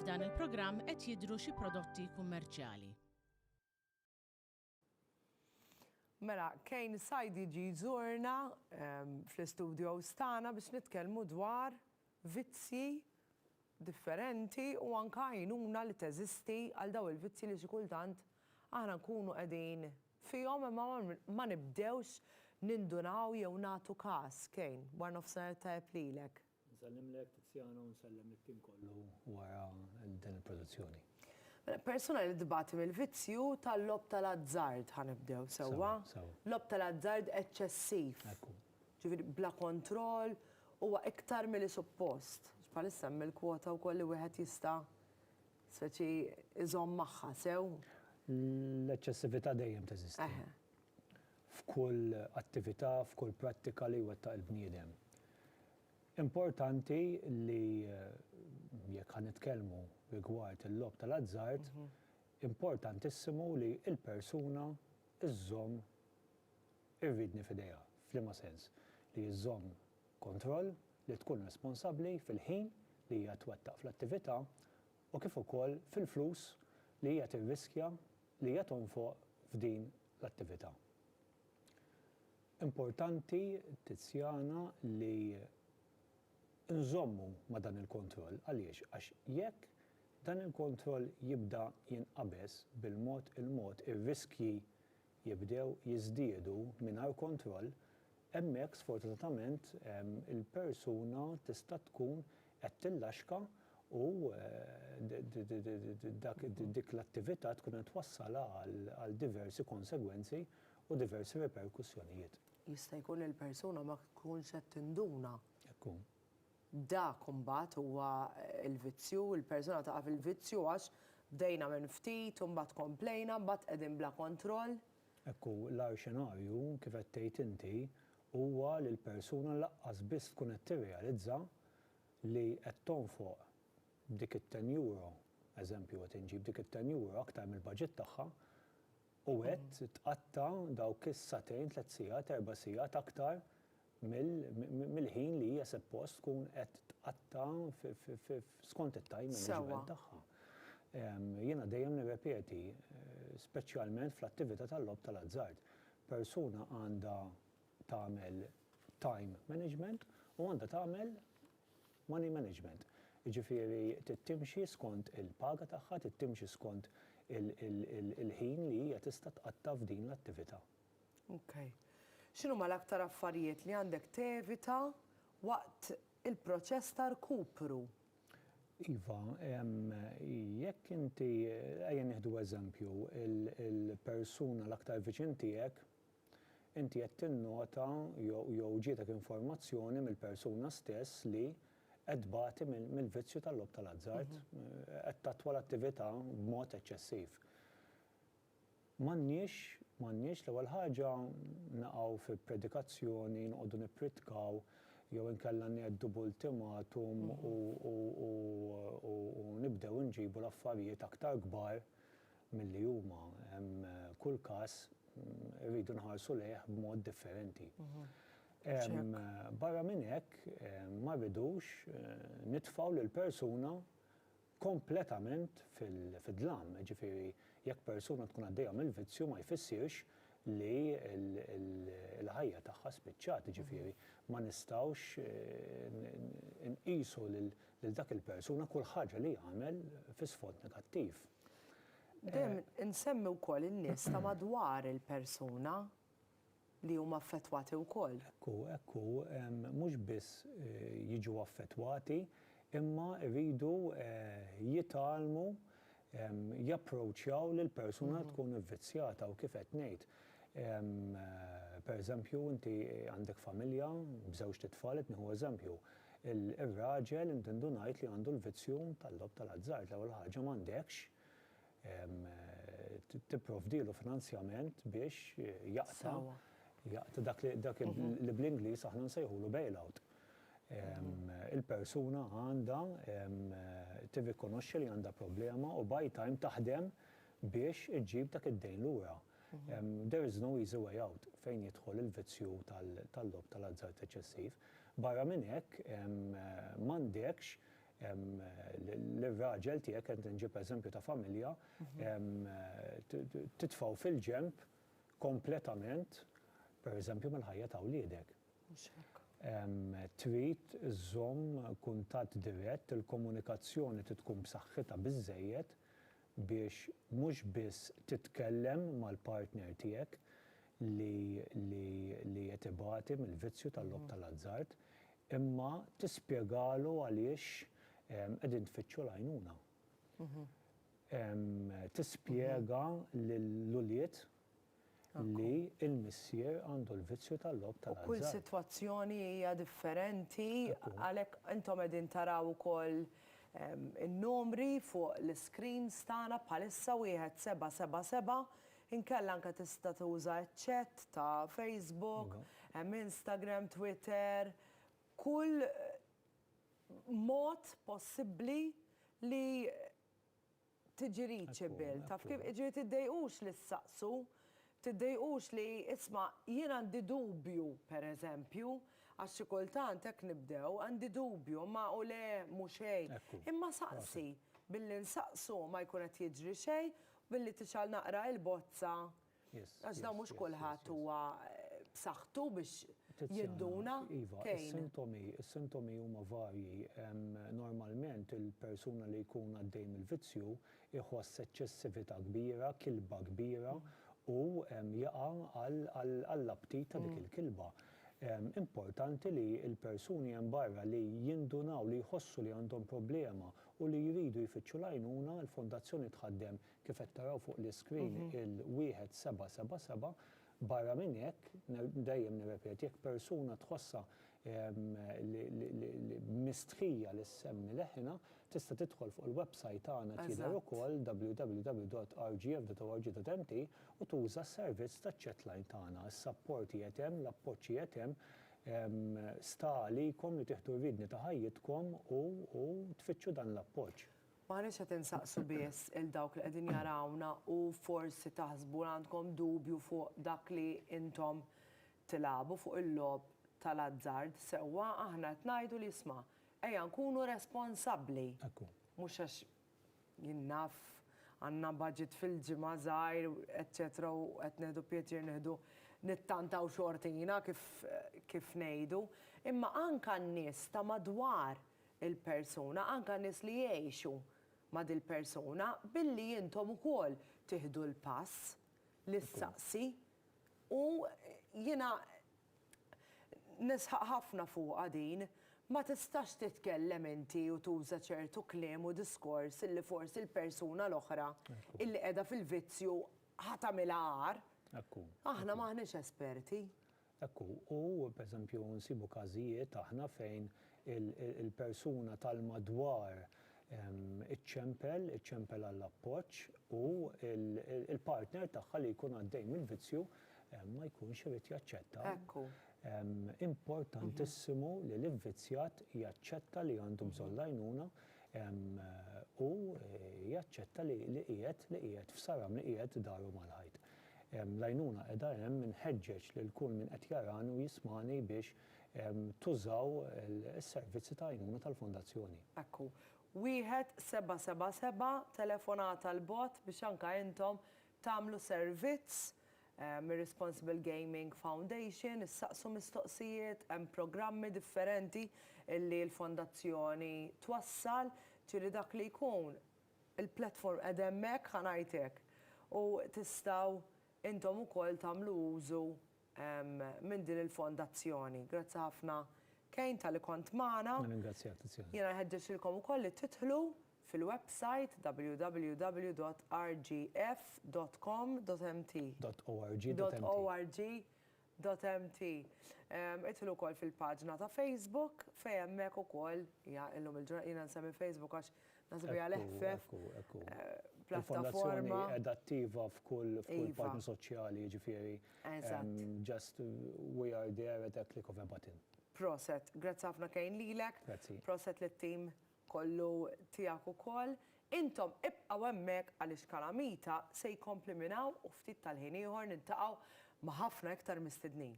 f'dan il-programm qed jidhru xi prodotti kummerċjali. Mela, Kane Saidi ġi jżurna fl-istudio stana biex nitkellmu dwar vizzi differenti u anka għajnuna li teżisti għal daw il-vizzi li xi kultant aħna nkunu qegħdin fihom imma ma nibdewx nindunaw jew nagħtu każ. Kane, war nofsinhar tajjeb lilek. Nsellimlek Tiziano u nsellem it-tim kollu wara din il-produzzjoni. Persuna li dbati mill-vizzju tal-lob tal-azzard ħanibdew sewwa. Lob tal-azzard eċċessiv. Ġifieri bla kontroll huwa iktar milli suppost. Bħalissa hemm il-kwota wkoll li wieħed jista' speċi iżomm magħha sew. L-eċċessività dejjem teżisti. F'kull attività, f'kull prattika li wettaq il-bniedem. Importanti li jekk ħan nitkellmu rigward il-lob tal-azzard, importantissimu li il-persuna iżżomm irridni f'idejha, f'liema sens, li jżomm kontroll li tkun responsabbli fil-ħin li hija twettaq fl-attività u kif ukoll fil-flus li hija tirriskja li hija tonfoq f'din l-attività. Importanti Tiziana li nżommu ma dan il-kontroll għaliex għax jekk dan il-kontroll jibda jinqabes bil-mod ir-riskji jibdew jiżdiedu mingħajr kontroll, hemmhekk sfortunatament il-persuna tista' tkun qed tillaxka u dik l-attività tkun qed twassalha għal diversi konsegwenzi u diversi reperkussjonijiet. Jista' jkun il-persuna ma tkunx qed tinduna. Ekkun. Da kumbat huwa il-vizzju, il-persuna taqa' fil-vizzju għax bdejna minn ftit u mbagħad komplejna, mbagħad qegħdin bla kontroll. Ekku, l-ar xenarju kif qed tgħid inti huwa li l-persuna laqqas biss tkun qed tirrealizza li qed tonfoq dik it-10 euro, eżempju qed inġib dik it-10 euro aktar mill-baġit tagħha u qed tqatta dawk is-satejn, 3 sigħat, 4 sigħat aktar mill-ħin li hija suppost tkun qed tqatta skont it-time management tagħha. Jiena dejjem nirrepeti, speċjalment fl-attività tal-lob tal-azzard. Persuna għandha tagħmel time management u għandha tagħmel money management. Jiġifieri tittimxi skont il-paga tagħha, tittimxi skont il-ħin li hija tista' tqatta f'din l-attività. Okay. X'inhuma l-aktar affarijiet li għandek tevita waqt il-proċess ta' rkupru? Iva, jekk inti ejja nieħdu eżempju, il-persuna l-aktar viċin tiegħek, inti qed tinnota jew ġietek informazzjoni mill-persuna stess li qed tbati mill-vizzju tal-lob tal-azzard, qed tatwa l-attività b'mod eċċessiv. M'għandniex l-ewwel ħaġa naqgħu fi predikazzjoni, noqogħdu nippritkaw jew inkella ngħeddu b'ultimatum u nibdew inġibu l-affarijiet aktar kbar milli huma. Kull każ irridu nħarsu lejh b'mod differenti. Barra minn hekk ma rridux nitfgħu lill-persuna kompletament fid-dlam, ġifieri jekk persuna tkun għaddejja mill-vizzju ma jfissirx li l-ħajja tagħha spiċċat, ġifieri ma nistgħux nqisu lil dak il-persuna kull ħaġa li jagħmel fi sfond negattiv. Dejjem insemmi wkoll in-nies ta' madwar il-persuna li huma affettwati wkoll. Ekku, mhux biss jiġu affettwati, imma rridu jitalmu japproċċjaw lill-persuna tkun ivvizzjata u kif qed ngħid. Pereżempju, inti għandek familja b'żewġ titfal, qed nieħu eżempju. Ir-raġel intendu ngħid li għandu l-vizzju tal-lob tal-azzard, l-ewwel ħaġa m'għandekx tipprovdilu finanzjament biex jaqta dak li bl-Ingliż aħna nsejħulu bailout. Il-persuna għandha tirrikonoxxi li għandha problema u by time taħdem biex iġġib dak id-dejn lura. There is no easy way out fejn jidħol il-vizzju tal-lob tal-azzard eċċessiv. Barra minn hekk m'għandekx l-raġel tiegħek qed inġib eżempju ta' familja titfgħu fil-ġemp kompletament, pereżempju mill-ħajja ta' wliedek. Trid iżomm kuntatt dirett, il-komunikazzjoni tkun b'saħħitha biżżejjed biex mhux biss titkellem mal-partner tiegħek li qed ibati mill-vizzju tal-logħob tal-azzard, imma tispjegalu għaliex qegħdin tfittxu l-għajnuna. Tispjega lill-uljiet li l-missier għandu l-vizzju tal-logħob tal-azzard. Kull sitwazzjoni hija differenti, għalhekk intom qegħdin taraw ukoll in-numri fuq l-screens tagħna bħalissa 1777 inkella anke tista' tuża ċ-chat ta' Facebook, Instagram, Twitter, kull mod possibbli li tiġi reachable. Taf kif ġiet tiddejqux li s-saqsu, tiddejqux li isma' jien għandi dubju, pereżempju, għax xi kultant hekk nibdew, għandi dubju ma u le mhux xejn. Imma saqsi billi nsaqsu ma jkun qed jiġri xejn, billi tixal naqra l-bozza. Għax dawn mhux kulħadd huwa b'saħħtu biex jidduna. Iva, is-sintomi huma varji. Normalment il-persuna li jkun għaddej mill-vizzju iħoss eċċessività kbira, kilba kbira u jaqa' għall-aptit ta' dik il-kilba. Importanti li l-persuni hemm barra li jindunaw li jħossu li għandhom problema u li jridu jfittxu l-għajnuna, l-fondazzjoni tħaddem kif qed taraw fuq l-iskrin il-1777 barra minn hekk dejjem nirrepeti jekk persuna tħossha mistħija li semmi leħna tista' tidħol fuq il-website tagħna tidher ukoll www.rgf.org.mt u tuża s-servizz taċ-chatline tagħna. Is-sapporti qed hemm, l-appoġġi qed hemm, sta għalikom li tieħdu r-ridni ta' ħajjitkom u tfittxu dan l-appoġġ. Maħniex qed insaqsu biss il-dawk li qegħdin jarawna u forsi taħsbu għandkom dubju fuq dak li intom tilagħbu fuq il-logħob tal-azzard sewwa aħna qed ngħidu li isma' ejja nkunu responsabbli. Mhux għax jien naf għandna budget fil-ġimgħa żgħir, eċċetera, u qed nieħdu pjaċir nieħdu nittantaw xortina kif ngħidu, imma anke n-nies ta' madwar il-persuna, anke n-nies li jgħixu ma' dil-persuna billi intom ukoll tieħdu l-pass l-saqsi u jiena nisħaq ħafna fuqha din ma tistax titkellem inti u tuża ċertu kliem u diskors illi forsi l-persuna l-oħra illi qiegħda fil-vizzju ħatamilha għar. Aħna maħniex esperti. U pereżempju nsibu każijiet aħna fejn il-persuna tal-madwar iċċempel għall-appoġġ u il-partner tagħha li jkun għaddej mill-vizzju ma jkunx irid jaċċetta. Importantissimu li l-invizjat jaċċetta li għandu bżonn l-għajnuna u jaċċetta li qiegħed f'saram li qiegħed daru mal-ħajt. L-għajnuna qiegħda hemm inħeġġeġ lil kull min qed jarani u jismani biex tużaw is-servizzi ta' għajnuna tal-Fondazzjoni. 1777 telefonata l-bot biex anke intom tagħmlu servizz mir-Responsible Gaming Foundation, issaqsu mistoqsijiet, hemm programmi differenti illi l-Fondazzjoni twassal, ġieli dak li jkun il-platform qed hemmhekk ħanajtek u tistgħu intom ukoll tagħmlu użu minn din il-Fondazzjoni. Grazzi ħafna Kejn tal-li kont magħna. Jiena nħeġġeġilkom ukoll li tidħlu fil-website www.rgf.com.mt. Idħlu wkoll fil-paġna ta' Facebook fejn hemmhekk ukoll illum il-ġurnata jiena nsemmi Facebook għax nasibija l-eħfef pjattaforma adattiva f'kull paġna soċjali, ġifieri. Just we are there at a click of a button. Proset, grazzi ħafna Kejn lilek. Proset lit-tim kollu tiegħek ukoll. Intom ibqgħu hemmhekk għaliex Kalamita se jkompli minn hawn u ftit tal-ħin ieħor niltaqgħu ma' ħafna iktar mistednin.